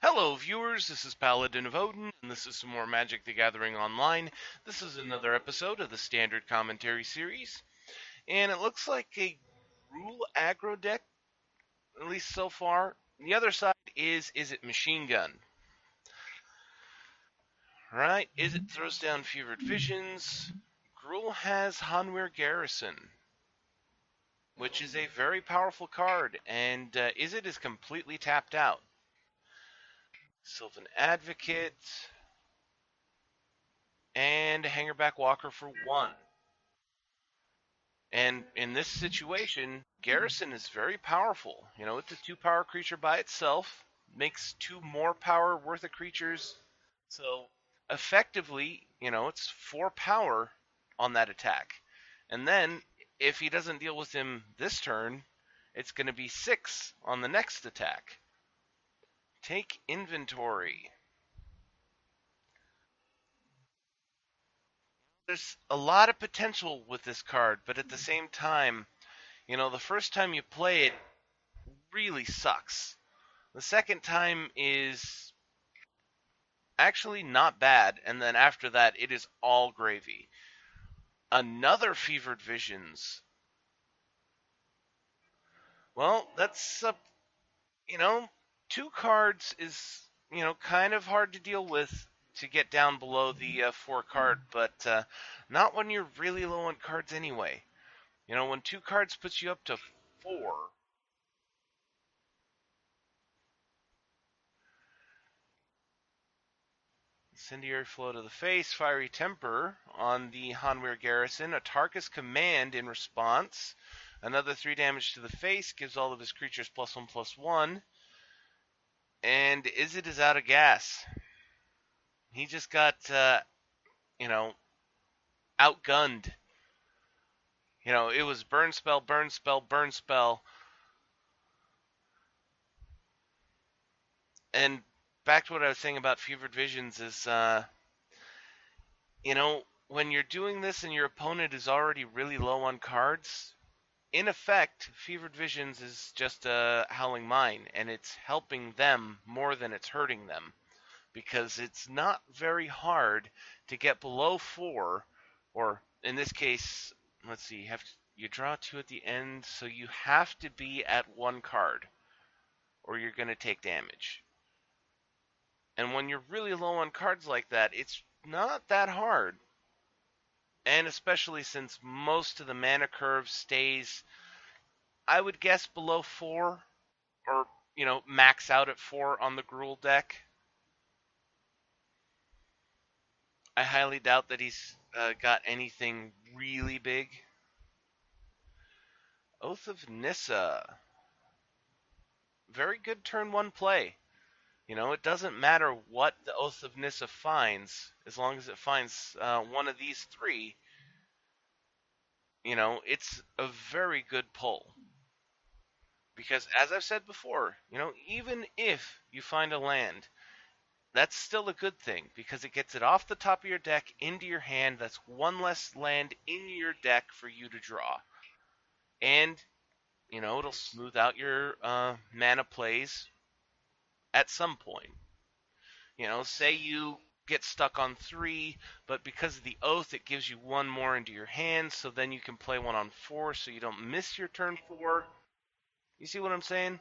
Hello viewers, this is Paladin of Odin, and this is some more Magic the Gathering Online. This is another episode of the Standard Commentary Series, and it looks like a Gruul aggro deck, at least so far. The other side is Izzet Machinegun. Right, Izzet throws down Fevered Visions. Gruul has Hanweir Garrison, which is a very powerful card, and Izzet is completely tapped out. Sylvan Advocate, and Hangerback Walker for 1. And in this situation, Garrison is very powerful. You know, it's a 2-power creature by itself, makes 2 more power worth of creatures. So effectively, you know, it's 4 power on that attack. And then if he doesn't deal with him this turn, it's going to be 6 on the next attack. Take inventory. There's a lot of potential with this card, but at the same time, you know, the first time you play it really sucks. The second time is actually not bad, and then after that, it is all gravy. Another Fevered Visions. Well, that's, you know, 2 cards is, you know, kind of hard to deal with to get down below the 4 card, but not when you're really low on cards anyway. You know, when 2 cards puts you up to 4, Incendiary Flow to the face, Fiery Temper on the Hanweir Garrison, a Tarkus Command in response, another 3 damage to the face, gives all of his creatures +1/+1, and Izzet is out of gas. He just got, you know, outgunned. You know, it was burn spell, burn spell, burn spell, and back to what I was saying about Fevered Visions is, you know, when you're doing this and your opponent is already really low on cards, in effect, Fevered Visions is just a Howling Mine, and it's helping them more than it's hurting them, because it's not very hard to get below 4, or in this case, let's see, you draw 2 at the end, so you have to be at 1 card, or you're going to take damage. And when you're really low on cards like that, it's not that hard. And especially since most of the mana curve stays, I would guess, below 4, or, you know, max out at 4 on the Gruul deck. I highly doubt that he's got anything really big. Oath of Nissa. Very good turn 1 play. You know, it doesn't matter what the Oath of Nissa finds, as long as it finds one of these 3. You know, it's a very good pull. Because, as I've said before, you know, even if you find a land, that's still a good thing, because it gets it off the top of your deck into your hand. That's 1 less land in your deck for you to draw. And, you know, it'll smooth out your mana plays at some point. You know, say you get stuck on 3, but because of the Oath, it gives you 1 more into your hand, so then you can play 1 on 4, so you don't miss your turn 4. You see what I'm saying?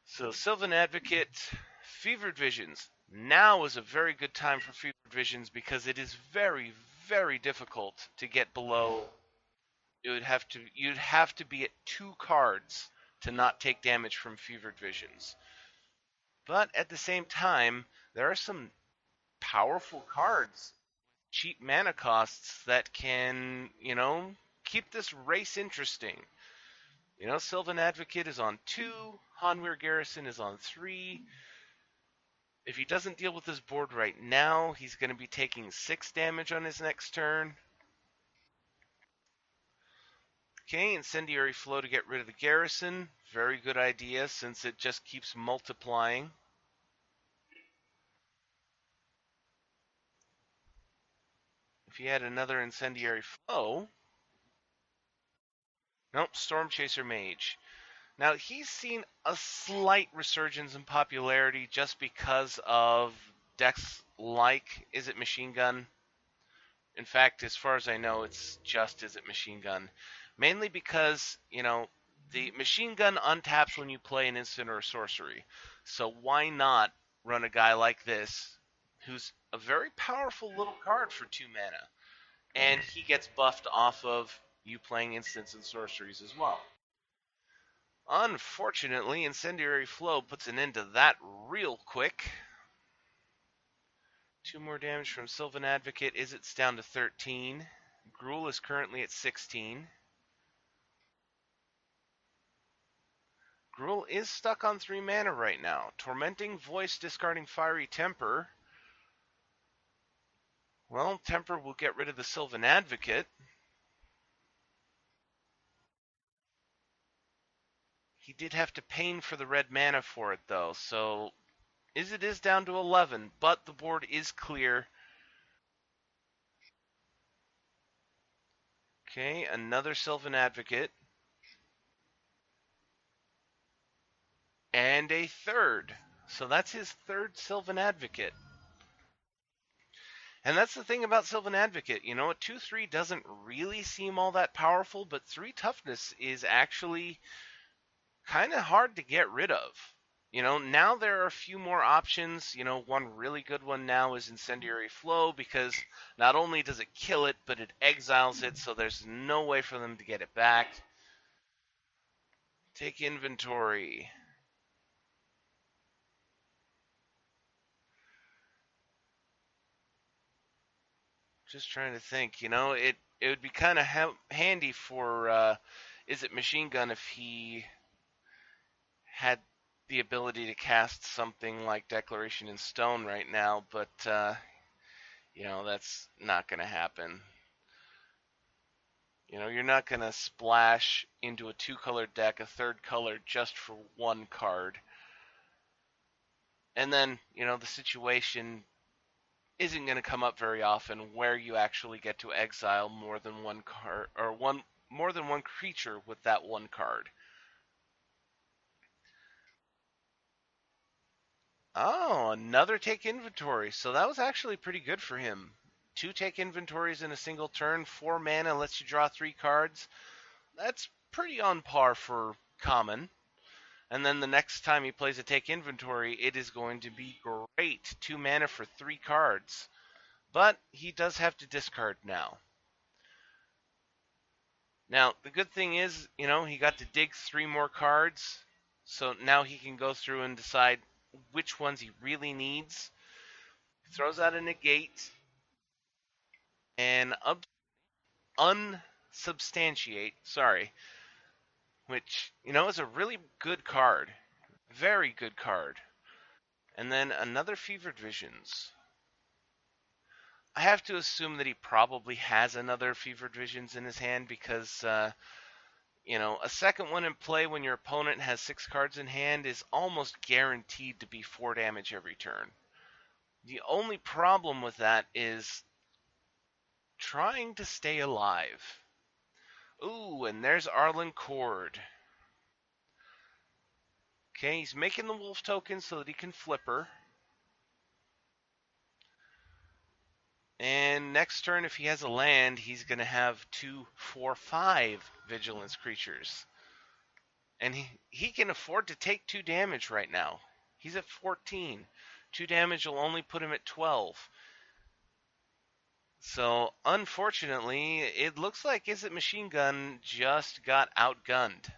So, Sylvan Advocate, Fevered Visions. Now is a very good time for Fevered Visions, because it is very, very difficult to get below. You'd have to be at 2 cards to not take damage from Fevered Visions. But at the same time, there are some powerful cards, cheap mana costs, that can, you know, keep this race interesting. You know, Sylvan Advocate is on 2, Hanweir Garrison is on 3. If he doesn't deal with his board right now, he's going to be taking 6 damage on his next turn. Okay, Incendiary Flow to get rid of the Garrison. Very good idea, since it just keeps multiplying. If he had another Incendiary Flow... Nope, Storm Chaser Mage. Now, he's seen a slight resurgence in popularity just because of decks like Izzet Machinegun. In fact, as far as I know, it's just Izzet Machinegun. Mainly because, the Machinegun untaps when you play an instant or a sorcery. So why not run a guy like this, who's a very powerful little card for 2 mana, and he gets buffed off of you playing instants and sorceries as well. Unfortunately, Incendiary Flow puts an end to that real quick. 2 more damage from Sylvan Advocate. Izzet's down to 13. Gruul is currently at 16. Gruul is stuck on 3 mana right now. Tormenting Voice discarding Fiery Temper. Well, Temper will get rid of the Sylvan Advocate. He did have to pain for the red mana for it, though, so Izzet is down to 11, but the board is clear. Okay, another Sylvan Advocate. And a third. So that's his third Sylvan Advocate. And that's the thing about Sylvan Advocate. A 2-3 doesn't really seem all that powerful, but 3 toughness is actually kind of hard to get rid of. Now there are a few more options. One really good one now is Incendiary Flow, because not only does it kill it, but it exiles it, so there's no way for them to get it back. Take inventory. Just trying to think. It would be kind of handy for Izzet Machinegun if he had the ability to cast something like Declaration in Stone right now, but that's not going to happen. You're not going to splash into a 2-color deck a 3rd color just for 1 card. And then, the situation isn't going to come up very often where you actually get to exile more than 1 card, or more than 1 creature with that 1 card. Oh, another take inventory. So that was actually pretty good for him. 2 take inventories in a single turn, 4 mana lets you draw 3 cards. That's pretty on par for common. And then the next time he plays a take inventory, it is going to be great. 2 mana for 3 cards. But he does have to discard now. Now, the good thing is, he got to dig 3 more cards. So now he can go through and decide which ones he really needs. Throws out a negate and unsubstantiate, which, is a really good card. Very good card. And then another Fevered Visions. I have to assume that he probably has another Fevered Visions in his hand because, a second one in play when your opponent has 6 cards in hand is almost guaranteed to be 4 damage every turn. The only problem with that is trying to stay alive. Ooh, and there's Arlen Cord. Okay, he's making the wolf token so that he can flip her. And next turn, if he has a land, he's going to have 2, 4, 5 vigilance creatures. And he can afford to take 2 damage right now. He's at 14. 2 damage will only put him at 12. So, unfortunately, it looks like Izzet Machinegun just got outgunned.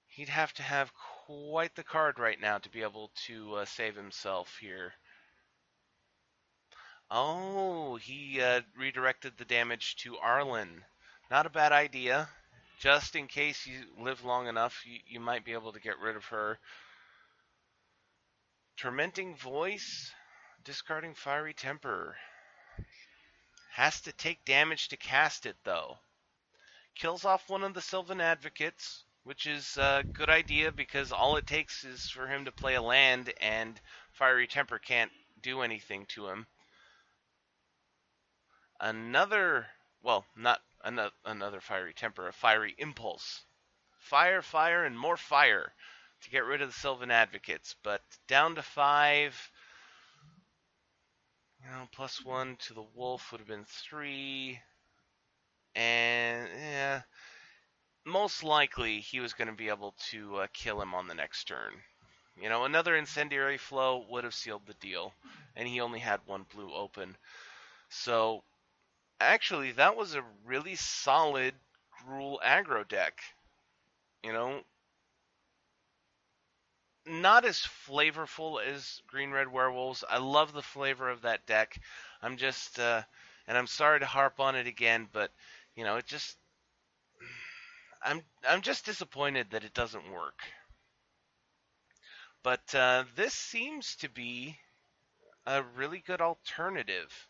He'd have to have quite the card right now to be able to save himself here. Oh, he redirected the damage to Arlen. Not a bad idea. Just in case you live long enough, you might be able to get rid of her. Tormenting Voice, discarding Fiery Temper. Has to take damage to cast it, though. Kills off one of the Sylvan Advocates, which is a good idea because all it takes is for him to play a land and Fiery Temper can't do anything to him. Another, well, not another fiery temper, a fiery impulse. Fire, fire, and more fire to get rid of the Sylvan Advocates. But down to 5, +1 to the wolf would have been 3. And yeah, most likely he was going to be able to kill him on the next turn. Another incendiary flow would have sealed the deal, and he only had 1 blue open. So actually, that was a really solid Gruul aggro deck. Not as flavorful as Green Red Werewolves. I love the flavor of that deck. I'm just, and I'm sorry to harp on it again, but it just, I'm just disappointed that it doesn't work. But this seems to be a really good alternative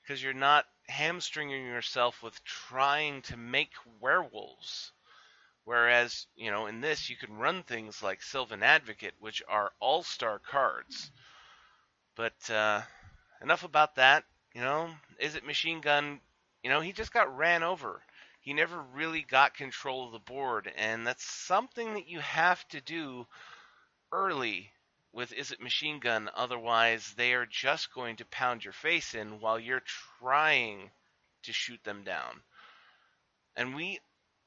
because you're not hamstringing yourself with trying to make werewolves. Whereas, in this, you can run things like Sylvan Advocate, which are all-star cards. But enough about that. Izzet Machinegun, he just got ran over. He never really got control of the board, and that's something that you have to do early with Izzet Machinegun. Otherwise, they are just going to pound your face in while you're trying to shoot them down. And we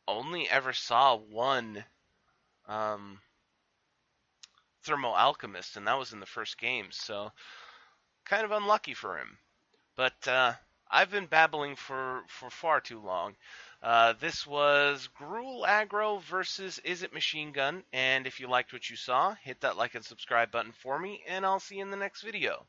only ever saw one Thermo Alchemist, and that was in the first game, so kind of unlucky for him. But I've been babbling for far too long. This was Gruul Aggro versus Izzet Machinegun, and if you liked what you saw, hit that like and subscribe button for me, and I'll see you in the next video.